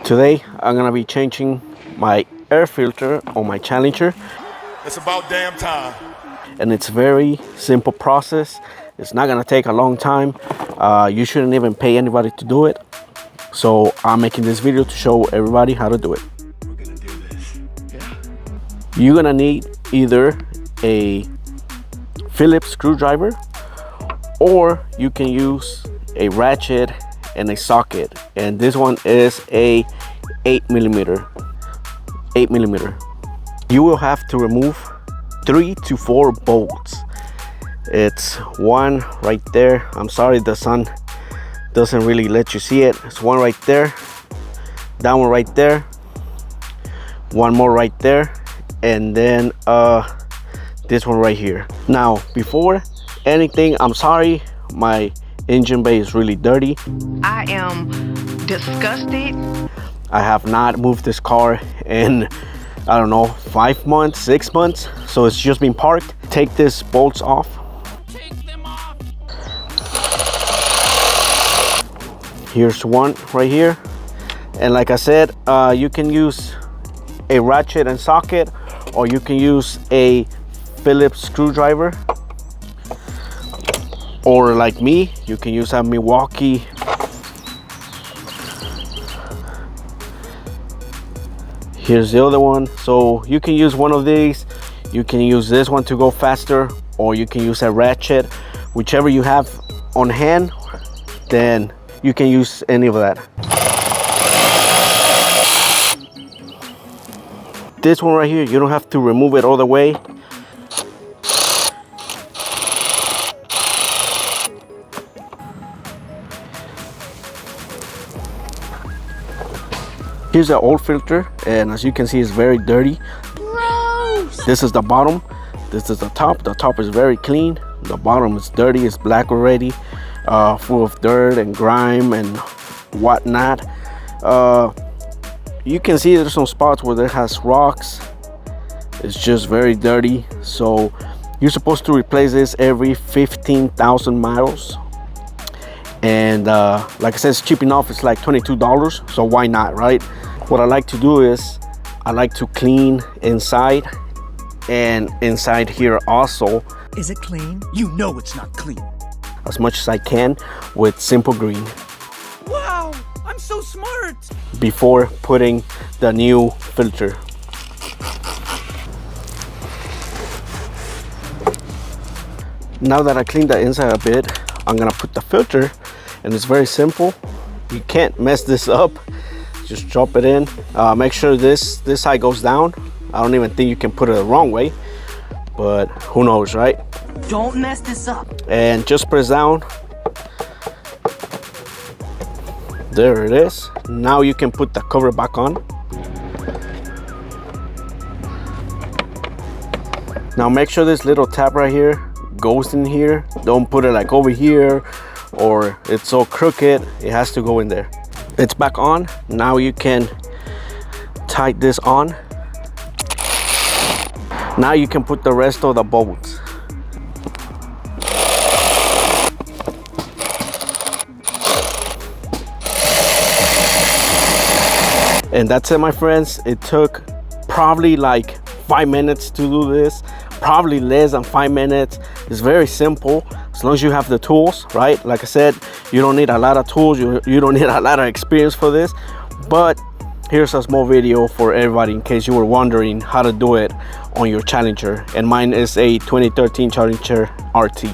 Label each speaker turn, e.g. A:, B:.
A: Today I'm gonna be changing my air filter on my Challenger.
B: It's about damn time.
A: And it's very simple process. It's not gonna take a long time. You shouldn't even pay anybody to do it. So I'm making this video to show everybody how to do it.
B: We're gonna do this. Yeah.
A: You're gonna need either a Phillips screwdriver, or you can use a ratchet and a socket. And this one is a 8mm. You will have to remove 3 to 4 bolts. It's one right there. I'm sorry the sun doesn't really let you see it. It's one right there, that one right there, one more right there, and then this one right here. Now before anything, I'm sorry my engine bay is really dirty.
C: I am disgusted.
A: I have not moved this car in, I don't know, 5 months, 6 months. So it's just been parked. Take these bolts off.
C: Take them off.
A: Here's one right here. And like I said, you can use a ratchet and socket, or you can use a Phillips screwdriver. Or like me, you can use a Milwaukee Here's the other one. So you can use one of these. You can use this one to go faster, or you can use a ratchet. Whichever you have on hand, then you can use any of that. This one right here, you don't have to remove it all the way. Here's the old filter, and as you can see, it's very dirty.
C: Gross.
A: This is the bottom, this is the top. The top is very clean, the bottom is dirty, it's black already, full of dirt and grime and whatnot. You can see there's some spots where there has rocks. It's just very dirty. So you're supposed to replace this every 15,000 miles. And like I said, it's cheap enough. It's like $22, so why not, right? What I like to do is I like to clean inside, and inside here also.
D: Is it clean? You know it's not clean.
A: As much as I can with Simple Green.
D: Wow, I'm so smart.
A: Before putting the new filter. Now that I cleaned the inside a bit, I'm gonna put the filter, and it's very simple. You can't mess this up. Just drop it in. Make sure this side goes down. I don't even think you can put it the wrong way, but who knows, right?
D: Don't mess this up.
A: And just press down. There it is. Now you can put the cover back on. Now make sure this little tab right here goes in here. Don't put it like over here, or it's so crooked. It has to go in there. It's back on. Now you can tighten this on. Now you can put the rest of the bolts. And that's it, my friends. It took probably like 5 minutes to do this. Probably less than 5 minutes. It's very simple as long as you have the tools, right? Like I said, you don't need a lot of tools. You don't need a lot of experience for this, but here's a small video for everybody in case you were wondering how to do it on your Challenger. And mine is a 2013 Challenger RT.